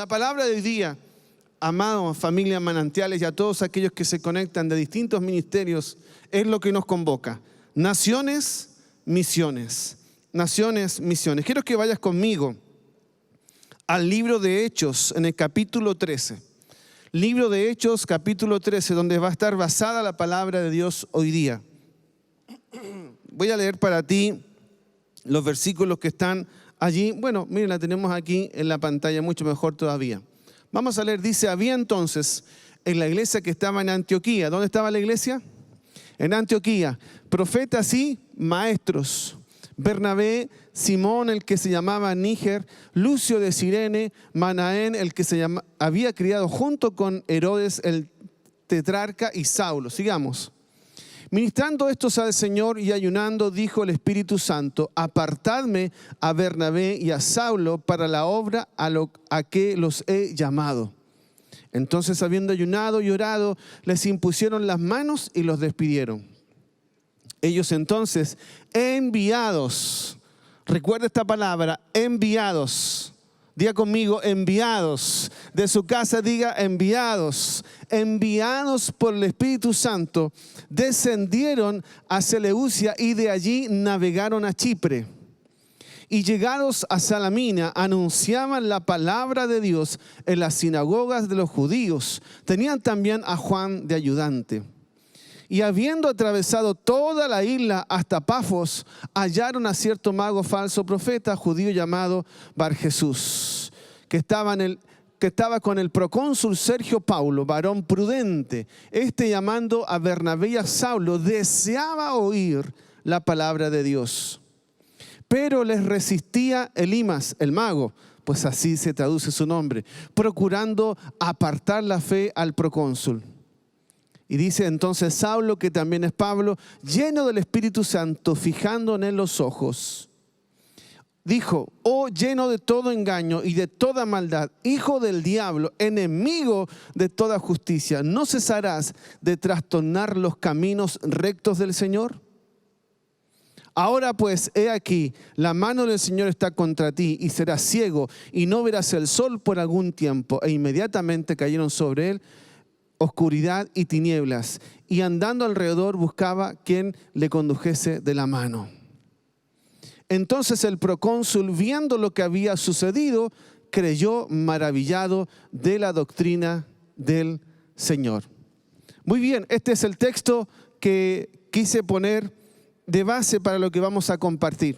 La palabra de hoy día, amados familia Manantiales y a todos aquellos que se conectan de distintos ministerios, es lo que nos convoca. Naciones, misiones. Naciones, misiones. Quiero que vayas conmigo al libro de Hechos, en el capítulo 13. Libro de Hechos, capítulo 13, donde va a estar basada la palabra de Dios hoy día. Voy a leer para ti los versículos que están allí. Bueno, miren, la tenemos aquí en la pantalla, mucho mejor todavía. Vamos a leer, dice, había entonces en la iglesia que estaba en Antioquía. ¿Dónde estaba la iglesia? En Antioquía. Profetas y maestros. Bernabé, Simón, el que se llamaba Níger, Lucio de Cirene, Manaén, el que había criado junto con Herodes el tetrarca, y Saulo. Sigamos. Ministrando estos al Señor y ayunando, dijo el Espíritu Santo, apartadme a Bernabé y a Saulo para la obra a que los he llamado. Entonces, habiendo ayunado y orado, les impusieron las manos y los despidieron. Ellos entonces, enviados, recuerda esta palabra, enviados, diga conmigo, enviados, de su casa diga enviados por el Espíritu Santo, descendieron a Seleucia y de allí navegaron a Chipre. Y llegados a Salamina, anunciaban la palabra de Dios en las sinagogas de los judíos. Tenían también a Juan de ayudante. Y habiendo atravesado toda la isla hasta Pafos, hallaron a cierto mago falso profeta judío llamado Barjesús, que estaba con el procónsul Sergio Paulo, varón prudente. Este, llamando a Bernabé y a Saulo, deseaba oír la palabra de Dios. Pero les resistía Elimas, el mago, pues así se traduce su nombre, procurando apartar la fe al procónsul. Y dice entonces Saulo, que también es Pablo, lleno del Espíritu Santo, fijando en él los ojos, dijo, oh lleno de todo engaño y de toda maldad, hijo del diablo, enemigo de toda justicia, ¿no cesarás de trastornar los caminos rectos del Señor? Ahora pues, he aquí, la mano del Señor está contra ti y serás ciego y no verás el sol por algún tiempo. E inmediatamente cayeron sobre él oscuridad y tinieblas, y andando alrededor buscaba quien le condujese de la mano. Entonces el procónsul, viendo lo que había sucedido, creyó maravillado de la doctrina del Señor. Muy bien, este es el texto que quise poner de base para lo que vamos a compartir.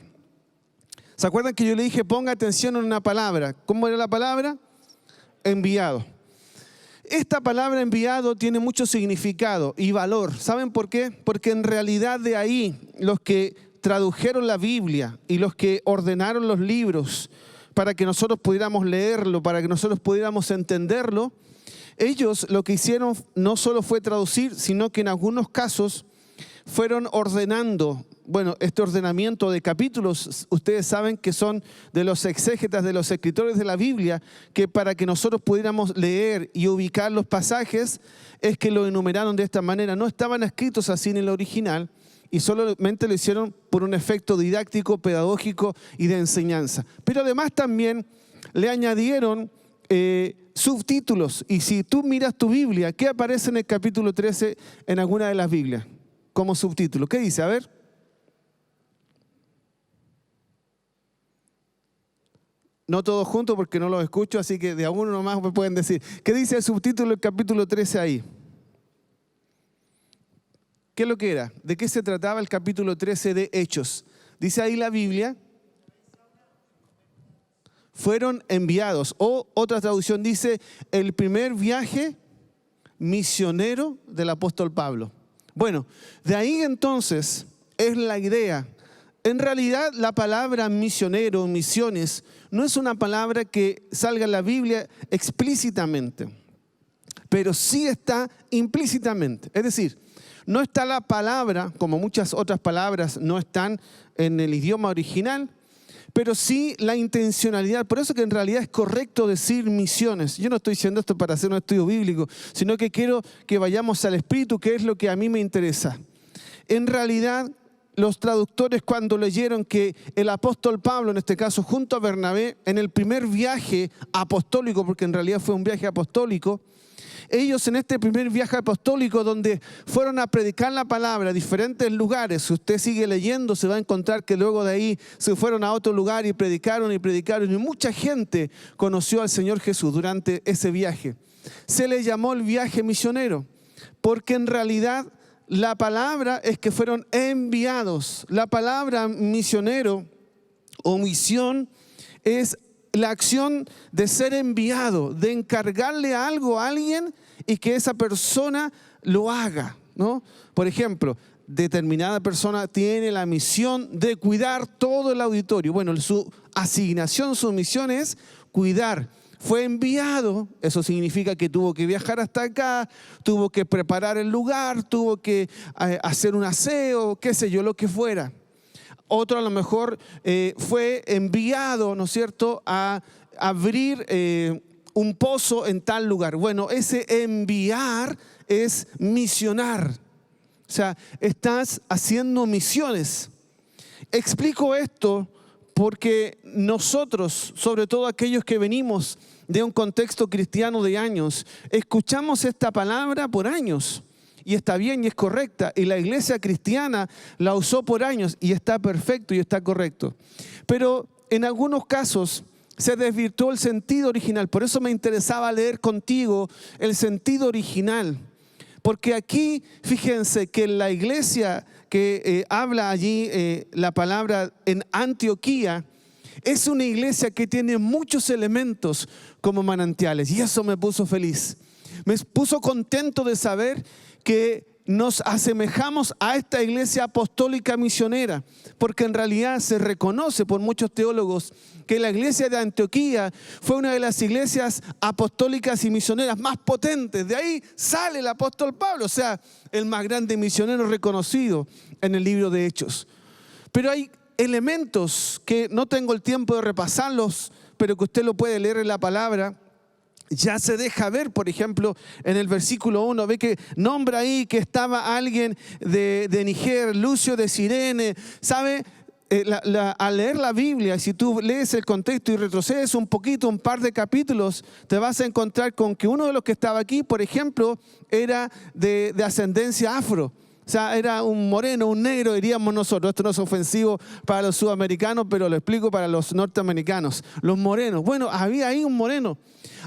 ¿Se acuerdan que yo le dije ponga atención en una palabra? ¿Cómo era la palabra? Enviado. Esta palabra enviado tiene mucho significado y valor. ¿Saben por qué? Porque en realidad de ahí los que tradujeron la Biblia y los que ordenaron los libros para que nosotros pudiéramos leerlo, para que nosotros pudiéramos entenderlo, ellos lo que hicieron no solo fue traducir, sino que en algunos casos fueron ordenando. Bueno, este ordenamiento de capítulos, ustedes saben que son de los exégetas, de los escritores de la Biblia, que para que nosotros pudiéramos leer y ubicar los pasajes, es que lo enumeraron de esta manera. No estaban escritos así en el original y solamente lo hicieron por un efecto didáctico, pedagógico y de enseñanza. Pero además también le añadieron subtítulos. Y si tú miras tu Biblia, ¿qué aparece en el capítulo 13 en alguna de las Biblias como subtítulo? ¿Qué dice? A ver. No todos juntos porque no los escucho, así que de a uno nomás me pueden decir. ¿Qué dice el subtítulo del capítulo 13 ahí? ¿Qué es lo que era? ¿De qué se trataba el capítulo 13 de Hechos? Dice ahí la Biblia, fueron enviados. O otra traducción dice, el primer viaje misionero del apóstol Pablo. Bueno, de ahí entonces es la idea. En realidad la palabra misionero, misiones, no es una palabra que salga en la Biblia explícitamente, pero sí está implícitamente. Es decir, no está la palabra, como muchas otras palabras no están en el idioma original, pero sí la intencionalidad. Por eso que en realidad es correcto decir misiones. Yo no estoy diciendo esto para hacer un estudio bíblico, sino que quiero que vayamos al espíritu, que es lo que a mí me interesa. En realidad, los traductores cuando leyeron que el apóstol Pablo, en este caso junto a Bernabé, en el primer viaje apostólico, porque en realidad fue un viaje apostólico, ellos en este primer viaje apostólico donde fueron a predicar la palabra a diferentes lugares, si usted sigue leyendo se va a encontrar que luego de ahí se fueron a otro lugar y predicaron y mucha gente conoció al Señor Jesús durante ese viaje. Se le llamó el viaje misionero, porque en realidad la palabra es que fueron enviados. La palabra misionero o misión es la acción de ser enviado, de encargarle algo a alguien y que esa persona lo haga, ¿no? Por ejemplo, determinada persona tiene la misión de cuidar todo el auditorio. Bueno, su asignación, su misión es cuidar. Fue enviado, eso significa que tuvo que viajar hasta acá, tuvo que preparar el lugar, tuvo que hacer un aseo, qué sé yo, lo que fuera. Otro a lo mejor fue enviado, ¿no es cierto?, a abrir un pozo en tal lugar. Bueno, ese enviar es misionar. O sea, estás haciendo misiones. Explico esto porque nosotros, sobre todo aquellos que venimos de un contexto cristiano de años, escuchamos esta palabra por años. Y está bien y es correcta. Y la iglesia cristiana la usó por años y está perfecto y está correcto. Pero en algunos casos se desvirtuó el sentido original. Por eso me interesaba leer contigo el sentido original. Porque aquí, fíjense que la iglesia que habla allí la palabra en Antioquía, es una iglesia que tiene muchos elementos como manantiales. Y eso me puso feliz. Me puso contento de saber que nos asemejamos a esta iglesia apostólica misionera, porque en realidad se reconoce por muchos teólogos que la iglesia de Antioquía fue una de las iglesias apostólicas y misioneras más potentes. De ahí sale el apóstol Pablo, o sea, el más grande misionero reconocido en el libro de Hechos. Pero hay elementos que no tengo el tiempo de repasarlos, pero que usted lo puede leer en la palabra. Ya se deja ver, por ejemplo, en el versículo 1, ve que nombra ahí que estaba alguien de Níger, Lucio de Cirene, ¿sabe? Al leer la Biblia, si tú lees el contexto y retrocedes un poquito, un par de capítulos, te vas a encontrar con que uno de los que estaba aquí, por ejemplo, era de ascendencia afro. O sea, era un moreno, un negro, diríamos nosotros. Esto no es ofensivo para los sudamericanos, pero lo explico para los norteamericanos. Los morenos. Bueno, había ahí un moreno.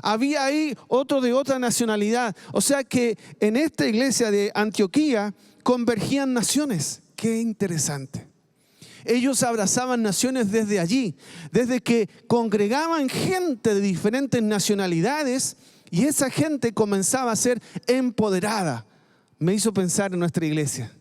Había ahí otro de otra nacionalidad. O sea que en esta iglesia de Antioquía convergían naciones. Qué interesante. Ellos abrazaban naciones desde allí, desde que congregaban gente de diferentes nacionalidades y esa gente comenzaba a ser empoderada. Me hizo pensar en nuestra iglesia.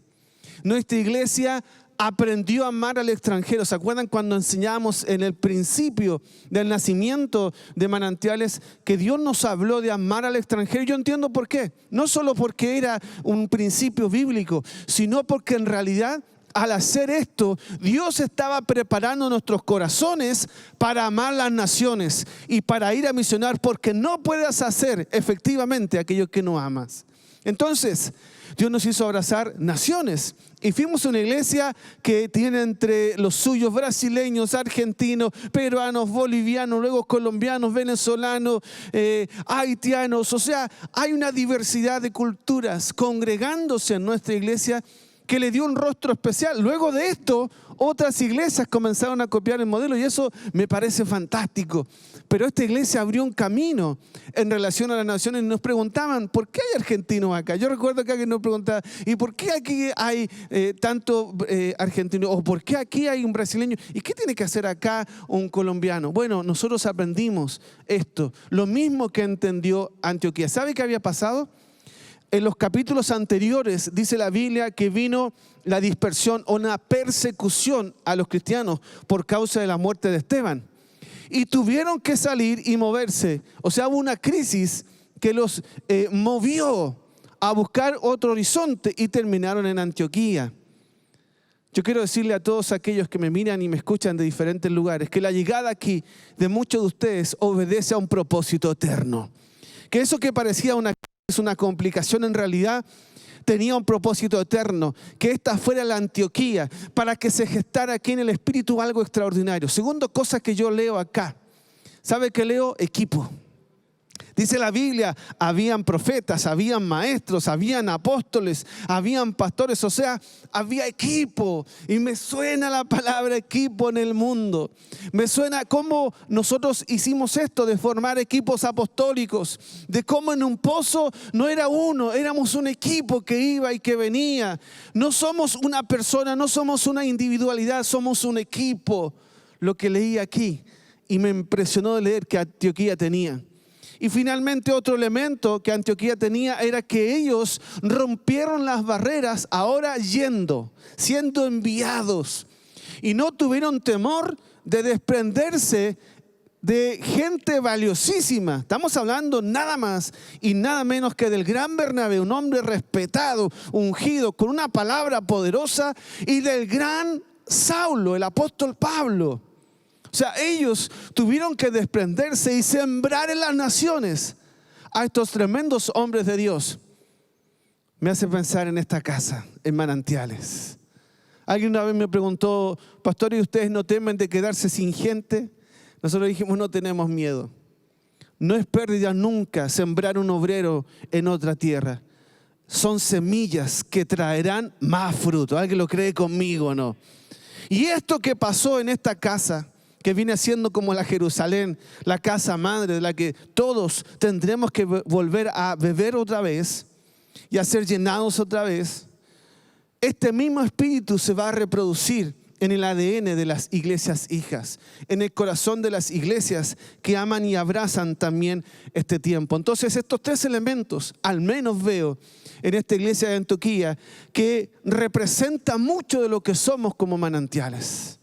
Nuestra iglesia aprendió a amar al extranjero. ¿Se acuerdan cuando enseñábamos en el principio del nacimiento de Manantiales que Dios nos habló de amar al extranjero? Yo entiendo por qué. No solo porque era un principio bíblico, sino porque en realidad al hacer esto, Dios estaba preparando nuestros corazones para amar las naciones y para ir a misionar, porque no puedes hacer efectivamente aquello que no amas. Entonces, Dios nos hizo abrazar naciones y fuimos a una iglesia que tiene entre los suyos brasileños, argentinos, peruanos, bolivianos, luego colombianos, venezolanos, haitianos. O sea, hay una diversidad de culturas congregándose en nuestra iglesia que le dio un rostro especial. Luego de esto, otras iglesias comenzaron a copiar el modelo y eso me parece fantástico. Pero esta iglesia abrió un camino en relación a las naciones y nos preguntaban, ¿por qué hay argentinos acá? Yo recuerdo que alguien nos preguntaba, ¿y por qué aquí hay tanto argentino? ¿O por qué aquí hay un brasileño? ¿Y qué tiene que hacer acá un colombiano? Bueno, nosotros aprendimos esto, lo mismo que entendió Antioquía. ¿Sabe qué había pasado? En los capítulos anteriores dice la Biblia que vino la dispersión o una persecución a los cristianos por causa de la muerte de Esteban. Y tuvieron que salir y moverse. O sea, hubo una crisis que los movió a buscar otro horizonte y terminaron en Antioquía. Yo quiero decirle a todos aquellos que me miran y me escuchan de diferentes lugares que la llegada aquí de muchos de ustedes obedece a un propósito eterno. Que eso que parecía una complicación en realidad tenía un propósito eterno, que esta fuera la Antioquía, para que se gestara aquí en el Espíritu algo extraordinario. Segundo cosa que yo leo acá, ¿sabe qué leo? Equipo. Dice la Biblia, habían profetas, habían maestros, habían apóstoles, habían pastores, o sea, había equipo. Y me suena la palabra equipo en el mundo. Me suena cómo nosotros hicimos esto de formar equipos apostólicos, de cómo en un pozo no era uno, éramos un equipo que iba y que venía. No somos una persona, no somos una individualidad, somos un equipo. Lo que leí aquí y me impresionó de leer que Antioquía tenía. Y finalmente otro elemento que Antioquía tenía era que ellos rompieron las barreras ahora siendo enviados. Y no tuvieron temor de desprenderse de gente valiosísima. Estamos hablando nada más y nada menos que del gran Bernabé, un hombre respetado, ungido, con una palabra poderosa, y del gran Saulo, el apóstol Pablo. O sea, ellos tuvieron que desprenderse y sembrar en las naciones a estos tremendos hombres de Dios. Me hace pensar en esta casa, en Manantiales. Alguien una vez me preguntó, pastor, ¿y ustedes no temen de quedarse sin gente? Nosotros dijimos, no tenemos miedo. No es pérdida nunca sembrar un obrero en otra tierra. Son semillas que traerán más fruto. ¿Alguien lo cree conmigo o no? Y esto que pasó en esta casa, que viene siendo como la Jerusalén, la casa madre de la que todos tendremos que volver a beber otra vez y a ser llenados otra vez, este mismo espíritu se va a reproducir en el ADN de las iglesias hijas, en el corazón de las iglesias que aman y abrazan también este tiempo. Entonces estos tres elementos, al menos veo en esta iglesia de Antioquía, que representa mucho de lo que somos como Manantiales.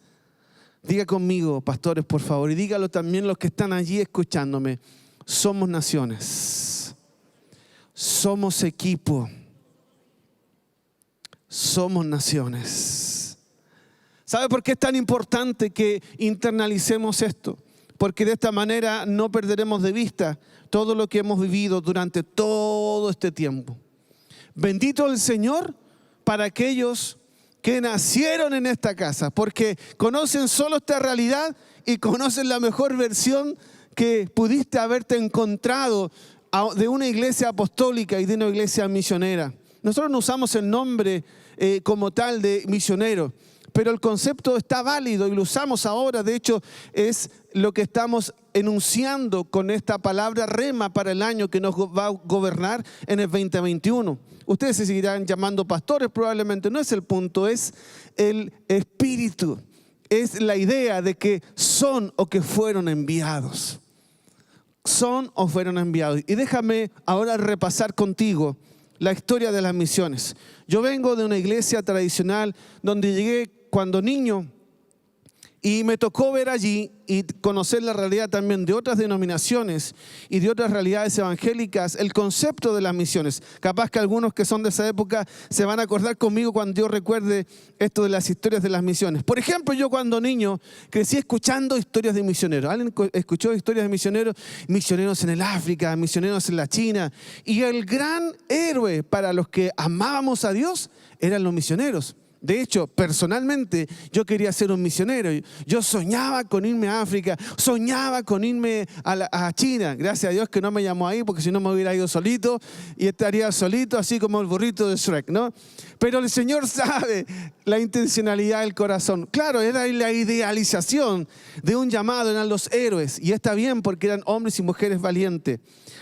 Diga conmigo, pastores, por favor, y dígalo también los que están allí escuchándome. Somos naciones, somos equipo, somos naciones. ¿Sabe por qué es tan importante que internalicemos esto? Porque de esta manera no perderemos de vista todo lo que hemos vivido durante todo este tiempo. Bendito el Señor para aquellos que nacieron en esta casa, porque conocen solo esta realidad y conocen la mejor versión que pudiste haberte encontrado de una iglesia apostólica y de una iglesia misionera. Nosotros no usamos el nombre como tal de misionero, pero el concepto está válido y lo usamos ahora. De hecho, es lo que estamos enunciando con esta palabra rema para el año que nos va a gobernar en el 2021. Ustedes se seguirán llamando pastores, probablemente no es el punto, es el espíritu, es la idea de que son o que fueron enviados. Son o fueron enviados. Y déjame ahora repasar contigo la historia de las misiones. Yo vengo de una iglesia tradicional donde llegué cuando niño y me tocó ver allí y conocer la realidad también de otras denominaciones y de otras realidades evangélicas, el concepto de las misiones. Capaz que algunos que son de esa época se van a acordar conmigo cuando yo recuerde esto de las historias de las misiones. Por ejemplo, yo cuando niño crecí escuchando historias de misioneros. ¿Alguien escuchó historias de misioneros? Misioneros en el África, misioneros en la China. Y el gran héroe para los que amábamos a Dios eran los misioneros. De hecho, personalmente, yo quería ser un misionero. Yo soñaba con irme a África, soñaba con irme a China. Gracias a Dios que no me llamó ahí, porque si no me hubiera ido solito y estaría solito, así como el burrito de Shrek, ¿no? Pero el Señor sabe la intencionalidad del corazón. Claro, era la idealización de un llamado, eran los héroes. Y está bien porque eran hombres y mujeres valientes.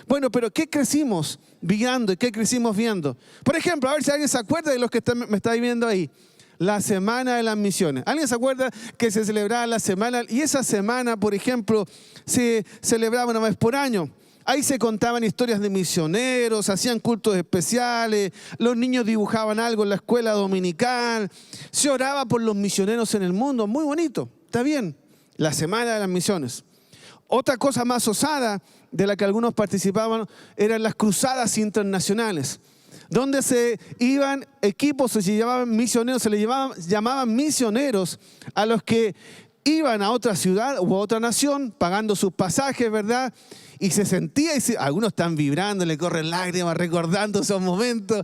Bueno, pero ¿qué crecimos viendo y qué crecimos viendo? Por ejemplo, a ver si alguien se acuerda de los que me está viendo ahí. La Semana de las Misiones. ¿Alguien se acuerda que se celebraba la semana? Y esa semana, por ejemplo, se celebraba una vez por año. Ahí se contaban historias de misioneros, hacían cultos especiales, los niños dibujaban algo en la escuela dominical, se oraba por los misioneros en el mundo. Muy bonito, está bien. La Semana de las Misiones. Otra cosa más osada de la que algunos participaban eran las cruzadas internacionales, donde se iban equipos, se llamaban misioneros, se les llamaban misioneros a los que iban a otra ciudad u a otra nación pagando sus pasajes, ¿verdad? y se sentía, algunos están vibrando, le corren lágrimas recordando esos momentos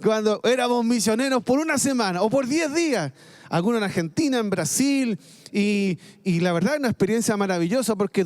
cuando éramos misioneros por una semana o por 10 días. Algunos en Argentina, en Brasil, y la verdad es una experiencia maravillosa porque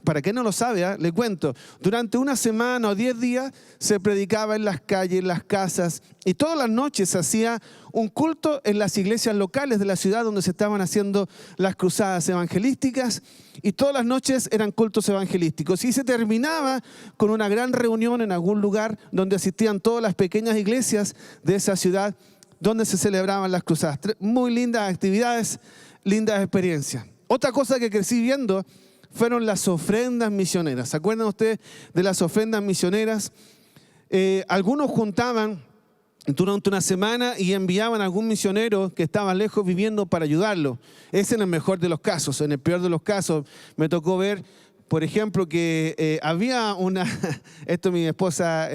para quien no lo sabe, le cuento, durante una semana o 10 días se predicaba en las calles, en las casas, y todas las noches se hacía un culto en las iglesias locales de la ciudad donde se estaban haciendo las cruzadas evangelísticas, y todas las noches eran cultos evangelísticos. Y se terminaba con una gran reunión en algún lugar donde asistían todas las pequeñas iglesias de esa ciudad donde se celebraban las cruzadas. Muy lindas actividades, lindas experiencias. Otra cosa que crecí viendo fueron las ofrendas misioneras. ¿Se acuerdan ustedes de las ofrendas misioneras? Algunos juntaban durante una semana y enviaban a algún misionero que estaba lejos viviendo para ayudarlo. Ese en el mejor de los casos. En el peor de los casos me tocó ver, por ejemplo, que había esto mi esposa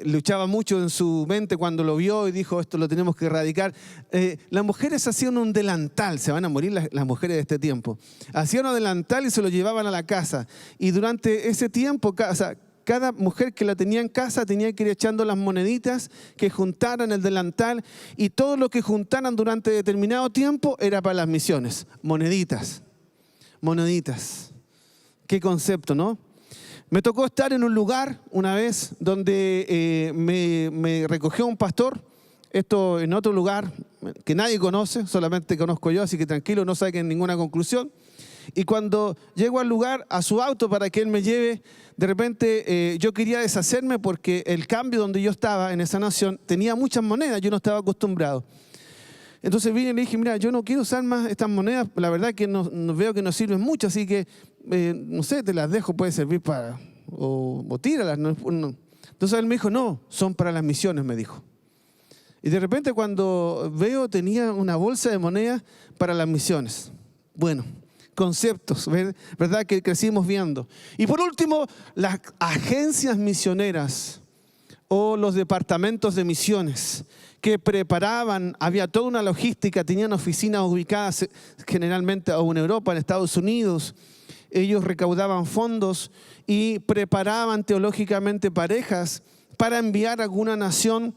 luchaba mucho en su mente cuando lo vio y dijo, esto lo tenemos que erradicar. Las mujeres hacían un delantal, se van a morir las mujeres de este tiempo. Hacían un delantal y se lo llevaban a la casa. Y durante ese tiempo, cada mujer que la tenía en casa tenía que ir echando las moneditas que juntaran el delantal, y todo lo que juntaran durante determinado tiempo era para las misiones. Moneditas. Qué concepto, ¿no? Me tocó estar en un lugar una vez donde me recogió un pastor, esto en otro lugar que nadie conoce, solamente conozco yo, así que tranquilo, no saquen ninguna conclusión. Y cuando llego al lugar, a su auto para que él me lleve, de repente yo quería deshacerme porque el cambio donde yo estaba en esa nación tenía muchas monedas, yo no estaba acostumbrado. Entonces vine y le dije, mira, yo no quiero usar más estas monedas, la verdad que no veo que nos sirven mucho, así que, no sé, te las dejo, puede servir para, o tíralas. No. Entonces él me dijo, no, son para las misiones, me dijo. Y de repente cuando veo, tenía una bolsa de monedas para las misiones. Bueno, conceptos, ¿verdad? Que crecimos viendo. Y por último, las agencias misioneras o los departamentos de misiones que preparaban, había toda una logística, tenían oficinas ubicadas generalmente en Europa, en Estados Unidos. Ellos recaudaban fondos y preparaban teológicamente parejas para enviar a alguna nación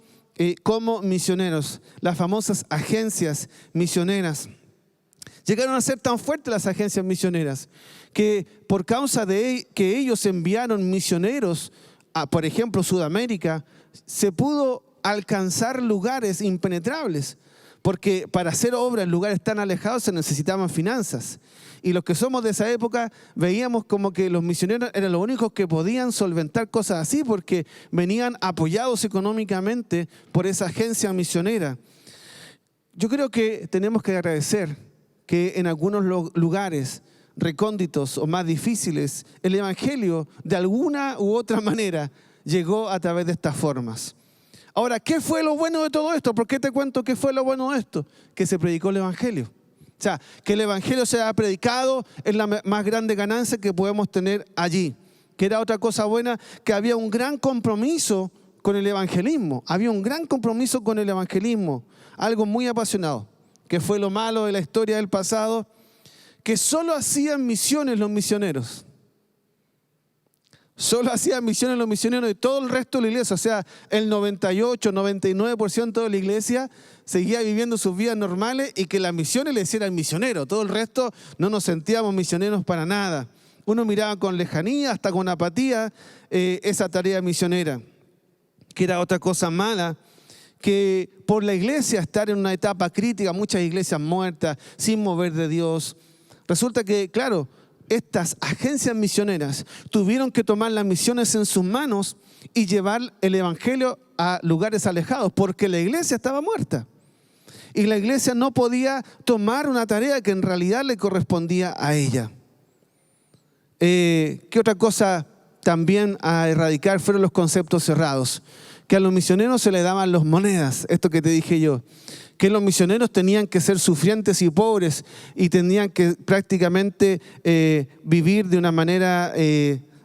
como misioneros, las famosas agencias misioneras. Llegaron a ser tan fuertes las agencias misioneras que por causa de que ellos enviaron misioneros a, por ejemplo, Sudamérica, se pudo alcanzar lugares impenetrables, porque para hacer obra en lugares tan alejados se necesitaban finanzas. Y los que somos de esa época veíamos como que los misioneros eran los únicos que podían solventar cosas así, porque venían apoyados económicamente por esa agencia misionera. Yo creo que tenemos que agradecer que en algunos lugares recónditos o más difíciles, el Evangelio de alguna u otra manera llegó a través de estas formas. Ahora, ¿qué fue lo bueno de todo esto? ¿Por qué te cuento qué fue lo bueno de esto? Que se predicó el Evangelio. O sea, que el Evangelio se ha predicado es la más grande ganancia que podemos tener allí. Que era otra cosa buena, que había un gran compromiso con el evangelismo. Había un gran compromiso con el evangelismo. Algo muy apasionado. Que fue lo malo de la historia del pasado, que solo hacían misiones los misioneros. Solo hacían misiones los misioneros y todo el resto de la iglesia, o sea, el 98, 99% de la iglesia seguía viviendo sus vidas normales y que las misiones le hicieran misionero. Todo el resto no nos sentíamos misioneros para nada. Uno miraba con lejanía, hasta con apatía, esa tarea misionera, que era otra cosa mala, que por la iglesia estar en una etapa crítica, muchas iglesias muertas, sin mover de Dios. Resulta que, claro, estas agencias misioneras tuvieron que tomar las misiones en sus manos y llevar el evangelio a lugares alejados, porque la iglesia estaba muerta. Y la iglesia no podía tomar una tarea que en realidad le correspondía a ella. ¿Qué otra cosa también a erradicar fueron los conceptos cerrados? Que a los misioneros se les daban las monedas, esto que te dije yo. Que los misioneros tenían que ser sufrientes y pobres y tenían que prácticamente vivir de una manera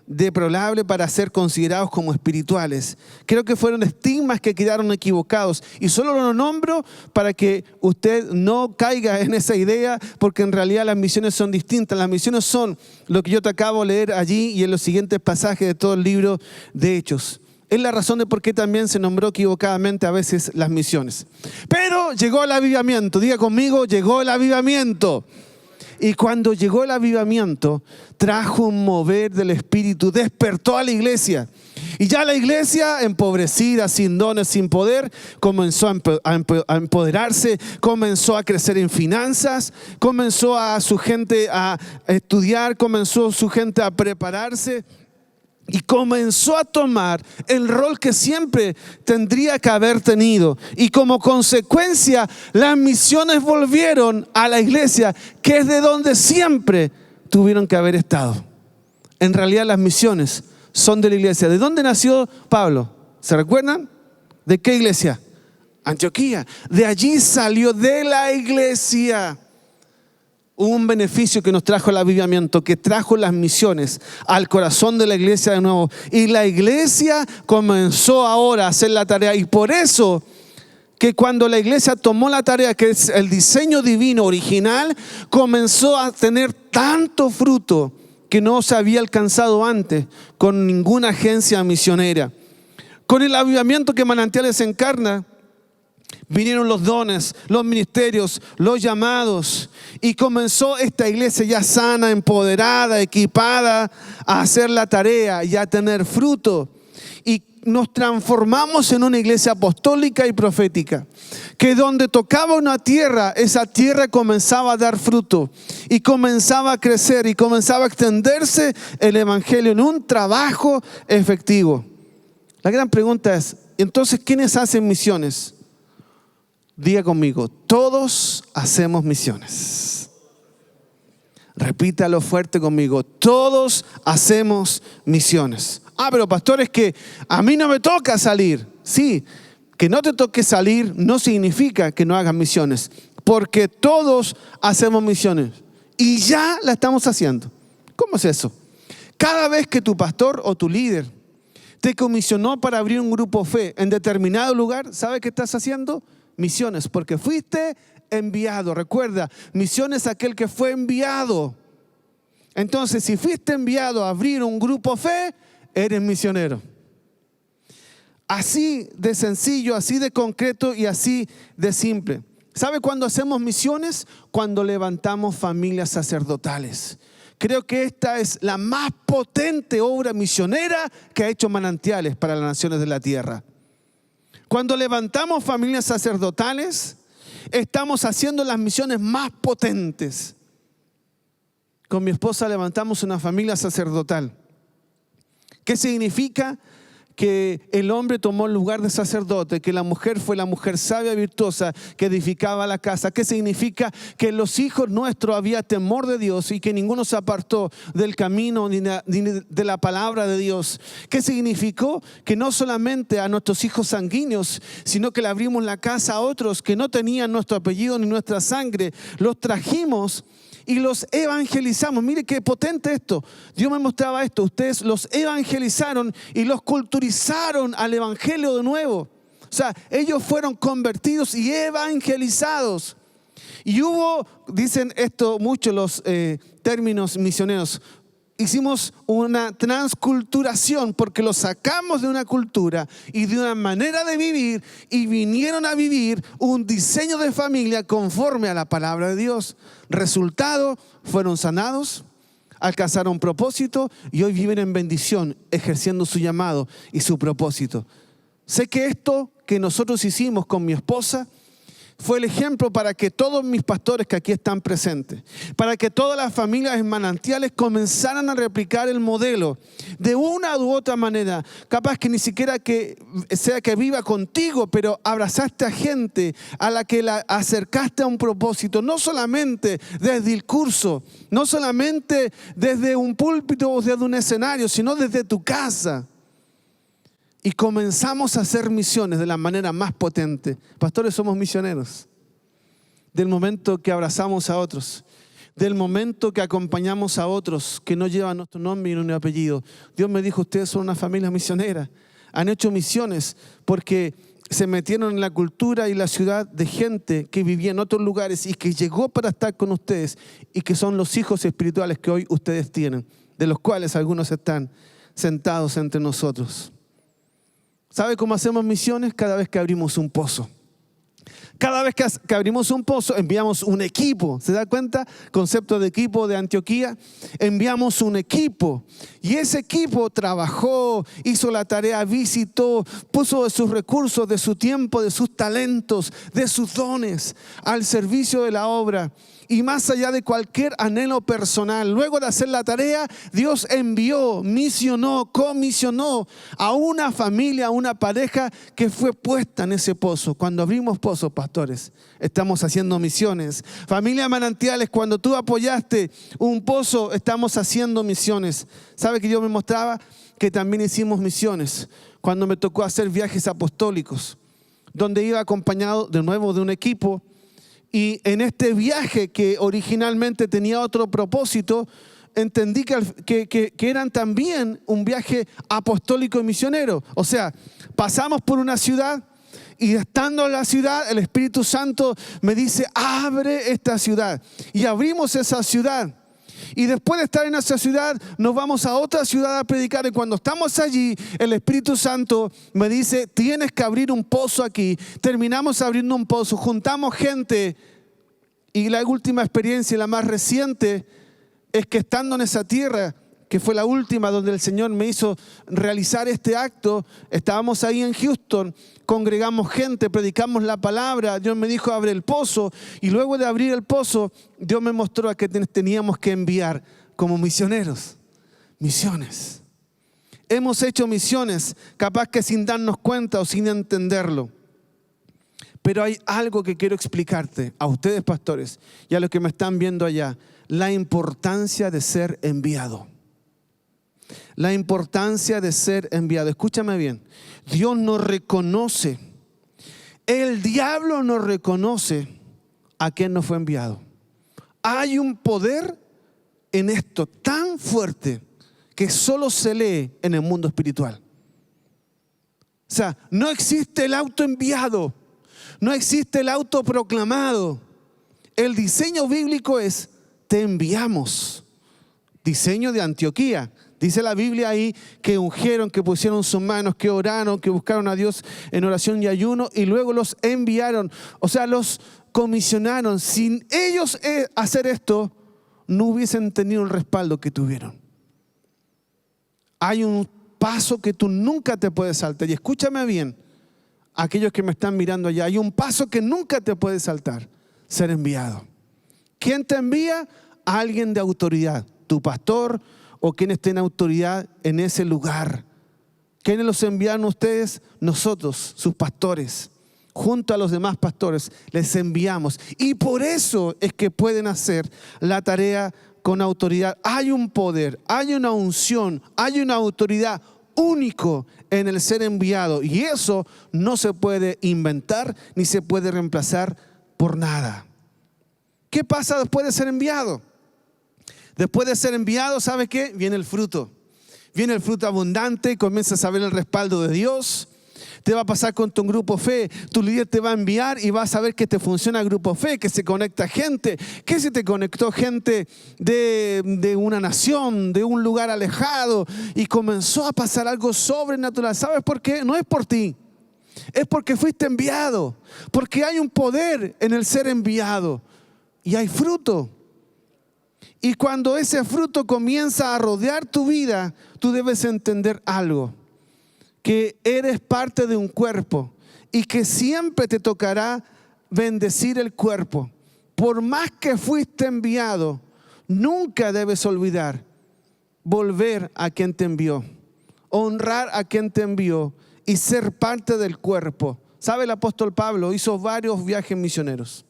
deplorable para ser considerados como espirituales. Creo que fueron estigmas que quedaron equivocados y solo lo nombro para que usted no caiga en esa idea, porque en realidad las misiones son distintas. Las misiones son lo que yo te acabo de leer allí y en los siguientes pasajes de todo el libro de Hechos. Es la razón de por qué también se nombró equivocadamente a veces las misiones. Pero llegó el avivamiento. Diga conmigo, llegó el avivamiento. Y cuando llegó el avivamiento, trajo un mover del Espíritu, despertó a la iglesia. Y ya la iglesia, empobrecida, sin dones, sin poder, comenzó a empoderarse, comenzó a crecer en finanzas, comenzó a su gente a estudiar, comenzó su gente a prepararse. Y comenzó a tomar el rol que siempre tendría que haber tenido. Y como consecuencia, las misiones volvieron a la iglesia, que es de donde siempre tuvieron que haber estado. En realidad las misiones son de la iglesia. ¿De dónde nació Pablo? ¿Se recuerdan? ¿De qué iglesia? Antioquía. De allí salió, de la iglesia. Hubo un beneficio que nos trajo el avivamiento, que trajo las misiones al corazón de la iglesia de nuevo. Y la iglesia comenzó ahora a hacer la tarea. Y por eso que cuando la iglesia tomó la tarea, que es el diseño divino original, comenzó a tener tanto fruto que no se había alcanzado antes con ninguna agencia misionera. Con el avivamiento que Manantiales encarna, vinieron los dones, los ministerios, los llamados, y comenzó esta iglesia ya sana, empoderada, equipada a hacer la tarea y a tener fruto. Y nos transformamos en una iglesia apostólica y profética, que donde tocaba una tierra, esa tierra comenzaba a dar fruto y comenzaba a crecer y comenzaba a extenderse el evangelio en un trabajo efectivo. La gran pregunta es, entonces, ¿quiénes hacen misiones? Diga conmigo, todos hacemos misiones. Repítalo fuerte conmigo, todos hacemos misiones. Pero pastor, es que a mí no me toca salir. Sí, que no te toque salir no significa que no hagas misiones, porque todos hacemos misiones y ya la estamos haciendo. ¿Cómo es eso? Cada vez que tu pastor o tu líder te comisionó para abrir un grupo fe en determinado lugar, ¿sabe qué estás haciendo? Misiones, porque fuiste enviado. Recuerda, misión es aquel que fue enviado. Entonces, si fuiste enviado a abrir un grupo fe, eres misionero. Así de sencillo, así de concreto y así de simple. ¿Sabe cuándo hacemos misiones? Cuando levantamos familias sacerdotales. Creo que esta es la más potente obra misionera que ha hecho Manantiales para las naciones de la tierra. Cuando levantamos familias sacerdotales, estamos haciendo las misiones más potentes. Con mi esposa levantamos una familia sacerdotal. ¿Qué significa? Que el hombre tomó el lugar de sacerdote, que la mujer fue la mujer sabia y virtuosa que edificaba la casa. ¿Qué significa? Que en los hijos nuestros había temor de Dios y que ninguno se apartó del camino ni de la palabra de Dios. ¿Qué significó? Que no solamente a nuestros hijos sanguíneos, sino que le abrimos la casa a otros que no tenían nuestro apellido ni nuestra sangre. Los trajimos y los evangelizamos. Mire qué potente esto. Dios me mostraba esto. Ustedes los evangelizaron y los culturizaron al evangelio de nuevo. O sea, ellos fueron convertidos y evangelizados. Y hubo, dicen esto mucho los términos misioneros, hicimos una transculturación porque los sacamos de una cultura y de una manera de vivir y vinieron a vivir un diseño de familia conforme a la palabra de Dios. Resultado, fueron sanados, alcanzaron propósito y hoy viven en bendición, ejerciendo su llamado y su propósito. Sé que esto que nosotros hicimos con mi esposa fue el ejemplo para que todos mis pastores que aquí están presentes, para que todas las familias en Manantiales comenzaran a replicar el modelo de una u otra manera. Capaz que ni siquiera que sea que viva contigo, pero abrazaste a gente a la que la acercaste a un propósito, no solamente desde el curso, no solamente desde un púlpito o desde un escenario, sino desde tu casa. Y comenzamos a hacer misiones de la manera más potente. Pastores, somos misioneros. Del momento que abrazamos a otros, del momento que acompañamos a otros que no llevan nuestro nombre y nuestro apellido. Dios me dijo, ustedes son una familia misionera. Han hecho misiones porque se metieron en la cultura y la ciudad de gente que vivía en otros lugares y que llegó para estar con ustedes y que son los hijos espirituales que hoy ustedes tienen, de los cuales algunos están sentados entre nosotros. ¿Sabe cómo hacemos misiones? Cada vez que abrimos un pozo. Cada vez que abrimos un pozo, enviamos un equipo. ¿Se da cuenta? Concepto de equipo de Antioquía. Enviamos un equipo. Y ese equipo trabajó, hizo la tarea, visitó, puso de sus recursos, de su tiempo, de sus talentos, de sus dones al servicio de la obra. Y más allá de cualquier anhelo personal, luego de hacer la tarea, Dios envió, misionó, comisionó a una familia, a una pareja que fue puesta en ese pozo. Cuando abrimos pozos, pastores, estamos haciendo misiones. Familia Manantiales, cuando tú apoyaste un pozo, estamos haciendo misiones. ¿Sabe que Dios me mostraba? Que también hicimos misiones cuando me tocó hacer viajes apostólicos, donde iba acompañado de nuevo de un equipo. Y en este viaje que originalmente tenía otro propósito, entendí que eran también un viaje apostólico y misionero. O sea, pasamos por una ciudad y estando en la ciudad, el Espíritu Santo me dice, abre esta ciudad. Y abrimos esa ciudad. Y después de estar en esa ciudad, nos vamos a otra ciudad a predicar. Y cuando estamos allí, el Espíritu Santo me dice, tienes que abrir un pozo aquí. Terminamos abriendo un pozo, juntamos gente. Y la última experiencia, la más reciente, es que estando en esa tierra, que fue la última donde el Señor me hizo realizar este acto, estábamos ahí en Houston, congregamos gente, predicamos la palabra, Dios me dijo abre el pozo, y luego de abrir el pozo, Dios me mostró a que teníamos que enviar como misioneros, misiones. Hemos hecho misiones, capaz que sin darnos cuenta o sin entenderlo. Pero hay algo que quiero explicarte a ustedes, pastores, y a los que me están viendo allá, la importancia de ser enviado. La importancia de ser enviado. Escúchame bien. Dios nos reconoce. El diablo nos reconoce a quien nos fue enviado. Hay un poder en esto tan fuerte que solo se lee en el mundo espiritual. O sea, no existe el autoenviado. No existe el autoproclamado. El diseño bíblico es, te enviamos. Diseño de Antioquía. Dice la Biblia ahí que ungieron, que pusieron sus manos, que oraron, que buscaron a Dios en oración y ayuno y luego los enviaron. O sea, los comisionaron. Sin ellos hacer esto, no hubiesen tenido el respaldo que tuvieron. Hay un paso que tú nunca te puedes saltar. Y escúchame bien, aquellos que me están mirando allá, hay un paso que nunca te puedes saltar: ser enviado. ¿Quién te envía? A alguien de autoridad, tu pastor o quien esté en autoridad en ese lugar. ¿Quiénes los enviaron ustedes? Nosotros, sus pastores, junto a los demás pastores, les enviamos. Y por eso es que pueden hacer la tarea con autoridad. Hay un poder, hay una unción, hay una autoridad único en el ser enviado. Y eso no se puede inventar ni se puede reemplazar por nada. ¿Qué pasa después de ser enviado? Después de ser enviado, ¿sabe qué? Viene el fruto. Viene el fruto abundante, comienzas a ver el respaldo de Dios. Te va a pasar con tu grupo fe. Tu líder te va a enviar y vas a ver que te funciona el grupo fe, que se conecta gente, que se te conectó gente de una nación, de un lugar alejado, y comenzó a pasar algo sobrenatural. ¿Sabes por qué? No es por ti, es porque fuiste enviado, porque hay un poder en el ser enviado y hay fruto. Y cuando ese fruto comienza a rodear tu vida, tú debes entender algo: que eres parte de un cuerpo y que siempre te tocará bendecir el cuerpo. Por más que fuiste enviado, nunca debes olvidar volver a quien te envió, honrar a quien te envió y ser parte del cuerpo. ¿Sabe? El apóstol Pablo hizo varios viajes misioneros.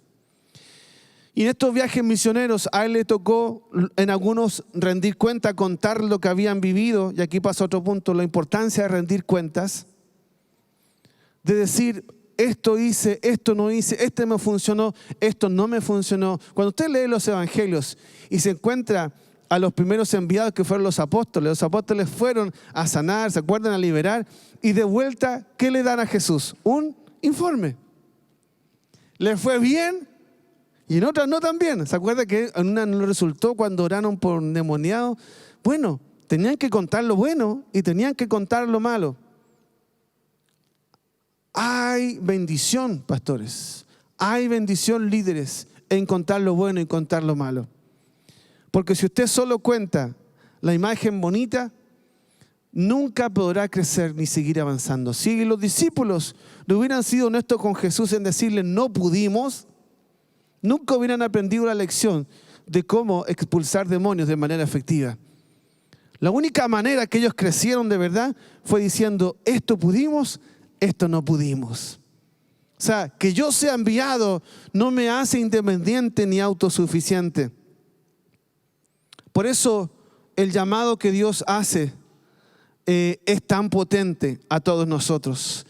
Y en estos viajes misioneros a él le tocó en algunos rendir cuenta, contar lo que habían vivido. Y aquí pasa otro punto: la importancia de rendir cuentas. De decir, esto hice, esto no hice, este me funcionó, esto no me funcionó. Cuando usted lee los evangelios y se encuentra a los primeros enviados que fueron los apóstoles fueron a sanar, ¿se acuerdan? A liberar. Y de vuelta, ¿qué le dan a Jesús? Un informe. ¿Le fue bien? Y en otras no tan bien. ¿Se acuerda que en una no resultó cuando oraron por un endemoniado? Bueno, tenían que contar lo bueno y tenían que contar lo malo. Hay bendición, pastores. Hay bendición, líderes, en contar lo bueno y contar lo malo. Porque si usted solo cuenta la imagen bonita, nunca podrá crecer ni seguir avanzando. Si los discípulos no hubieran sido honestos con Jesús en decirle no pudimos, nunca hubieran aprendido la lección de cómo expulsar demonios de manera efectiva. La única manera que ellos crecieron de verdad fue diciendo, esto pudimos, esto no pudimos. O sea, que yo sea enviado no me hace independiente ni autosuficiente. Por eso el llamado que Dios hace es tan potente a todos nosotros.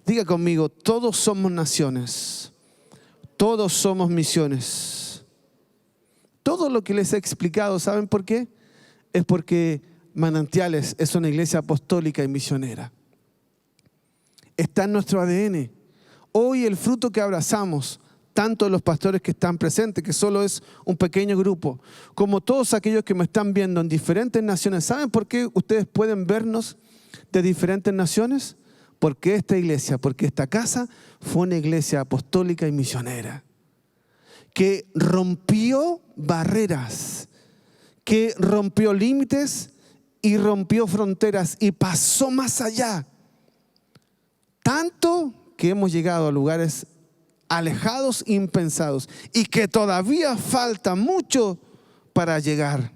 Diga conmigo, todos somos naciones, todos somos misiones. Todo lo que les he explicado, ¿saben por qué? Es porque Manantiales es una iglesia apostólica y misionera. Está en nuestro ADN. Hoy el fruto que abrazamos, tanto los pastores que están presentes, que solo es un pequeño grupo, como todos aquellos que me están viendo en diferentes naciones. ¿Saben por qué ustedes pueden vernos de diferentes naciones? Porque esta iglesia, porque esta casa fue una iglesia apostólica y misionera, que rompió barreras, que rompió límites y rompió fronteras y pasó más allá. Tanto que hemos llegado a lugares alejados, impensados, y que todavía falta mucho para llegar.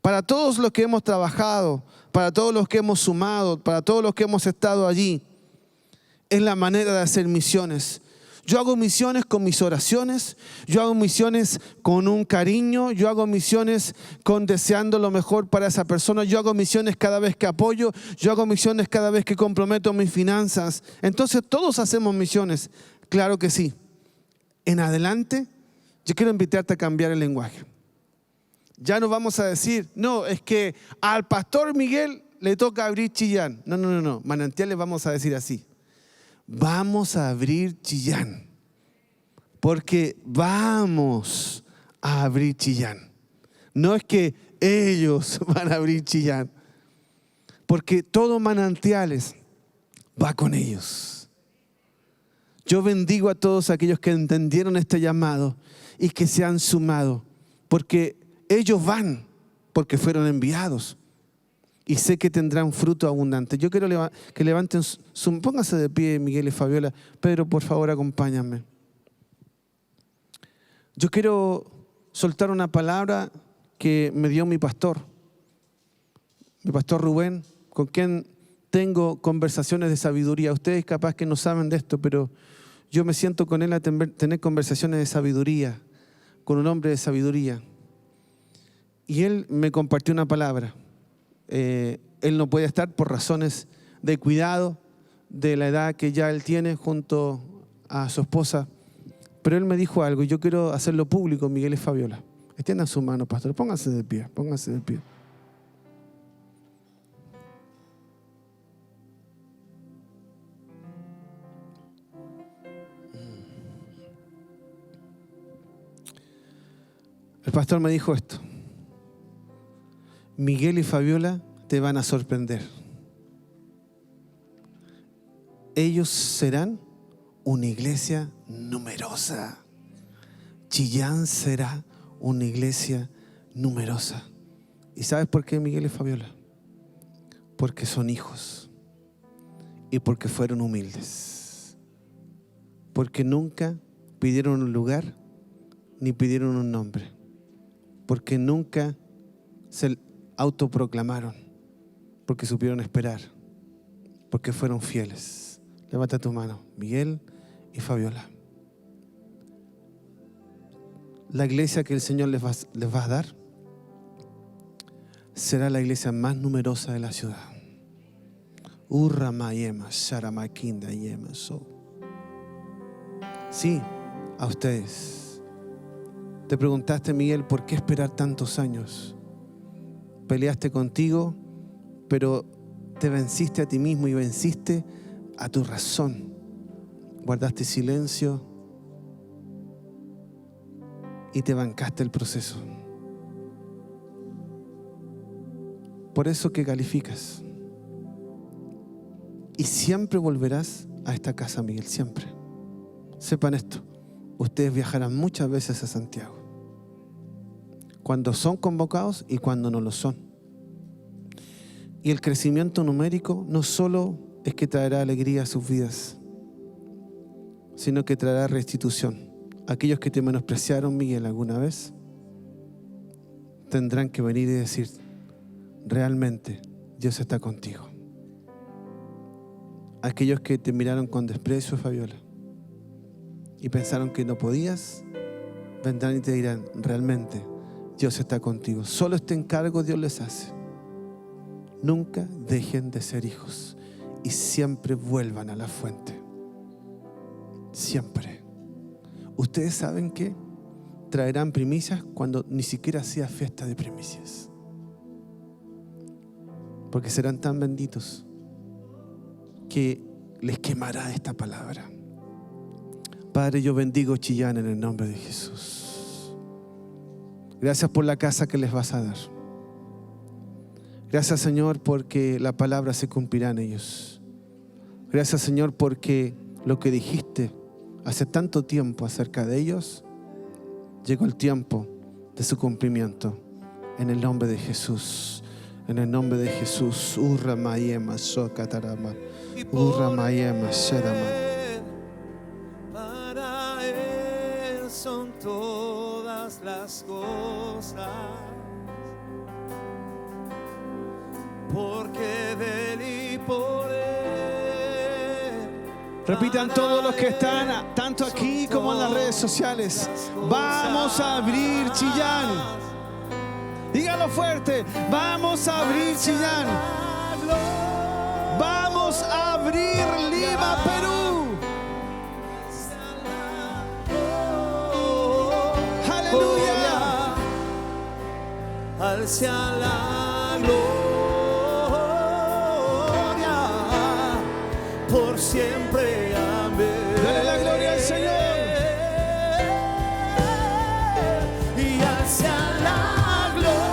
Para todos los que hemos trabajado, para todos los que hemos sumado, para todos los que hemos estado allí, es la manera de hacer misiones. Yo hago misiones con mis oraciones, yo hago misiones con un cariño, yo hago misiones con deseando lo mejor para esa persona, yo hago misiones cada vez que apoyo, yo hago misiones cada vez que comprometo mis finanzas. Entonces todos hacemos misiones, claro que sí. En adelante, yo quiero invitarte a cambiar el lenguaje. Ya no vamos a decir, no, es que al pastor Miguel le toca abrir Chillán. No, Manantiales vamos a decir así. Vamos a abrir Chillán, porque vamos a abrir Chillán. No es que ellos van a abrir Chillán, porque todo Manantiales va con ellos. Yo bendigo a todos aquellos que entendieron este llamado y que se han sumado, porque ellos van, porque fueron enviados. Y sé que tendrán fruto abundante. Yo quiero que levanten pónganse de pie, Miguel y Fabiola. Pedro, por favor, acompáñame. Yo quiero soltar una palabra que me dio mi pastor Rubén, con quien tengo conversaciones de sabiduría. Ustedes capaz que no saben de esto, pero yo me siento con él a tener conversaciones de sabiduría, con un hombre de sabiduría. Y él me compartió una palabra. Él no puede estar por razones de cuidado de la edad que ya él tiene junto a su esposa, pero él me dijo algo y yo quiero hacerlo público. Miguel y Fabiola, extiendan su mano, pastor, pónganse de pie, pónganse de pie. El pastor me dijo esto: Miguel y Fabiola te van a sorprender. Ellos serán una iglesia numerosa. Chillán será una iglesia numerosa. ¿Y sabes por qué, Miguel y Fabiola? Porque son hijos y porque fueron humildes. Porque nunca pidieron un lugar ni pidieron un nombre. Porque nunca se autoproclamaron, porque supieron esperar, porque fueron fieles. Levanta tu mano, Miguel y Fabiola. La iglesia que el Señor les va a dar será la iglesia más numerosa de la ciudad. Urra mayema, sharamakinda yema so. Sí, a ustedes. Te preguntaste, Miguel, ¿por qué esperar tantos años? Peleaste contigo, pero te venciste a ti mismo y venciste a tu razón. Guardaste silencio y te bancaste el proceso. Por eso que calificas. Y siempre volverás a esta casa, Miguel, siempre. Sepan esto, ustedes viajarán muchas veces a Santiago, cuando son convocados y cuando no lo son. Y el crecimiento numérico no solo es que traerá alegría a sus vidas, sino que traerá restitución. Aquellos que te menospreciaron, Miguel, alguna vez, tendrán que venir y decir, realmente Dios está contigo. Aquellos que te miraron con desprecio, Fabiola, y pensaron que no podías, vendrán y te dirán, realmente Dios está contigo. Solo este encargo Dios les hace. Nunca dejen de ser hijos y siempre vuelvan a la fuente. Siempre. ¿Ustedes saben qué? Traerán primicias cuando ni siquiera sea fiesta de primicias. Porque serán tan benditos que les quemará esta palabra. Padre, yo bendigo Chillán en el nombre de Jesús. Gracias por la casa que les vas a dar. Gracias, Señor, porque la palabra se cumplirá en ellos. Gracias, Señor, porque lo que dijiste hace tanto tiempo acerca de ellos, llegó el tiempo de su cumplimiento. En el nombre de Jesús. En el nombre de Jesús. Urra mayema sokatarama. Urra mayema sherama. Para Él son todas las cosas, porque de Él y por Él. Repitan todos los que están, tanto aquí como en las redes sociales. Vamos a abrir Chillán. Dígalo fuerte. Vamos a abrir Chillán. Vamos a abrir Lima, Perú. Aleluya. Al sea la gloria por siempre. Amén. Dale la gloria al Señor. Y al sea la gloria,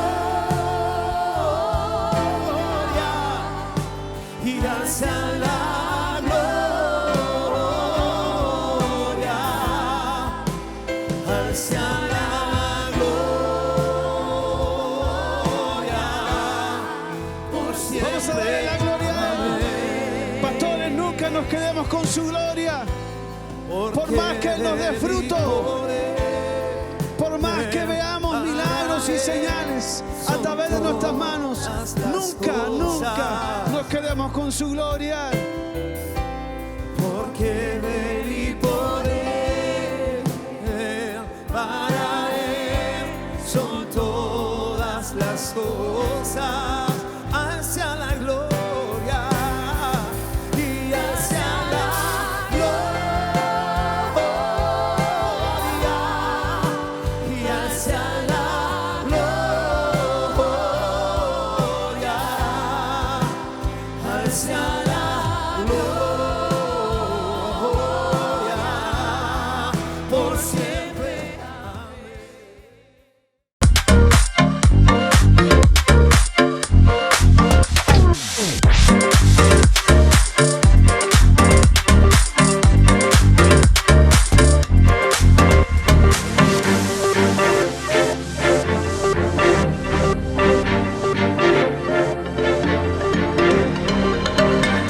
y al sea la gloria, al sea la gloria por siempre. Vamos a darle la gloria. Pastores, nunca nos quedemos con su gloria. Por más que Él nos dé fruto, por más que veamos milagros y señales a través de nuestras manos, nunca nos quedemos con su gloria.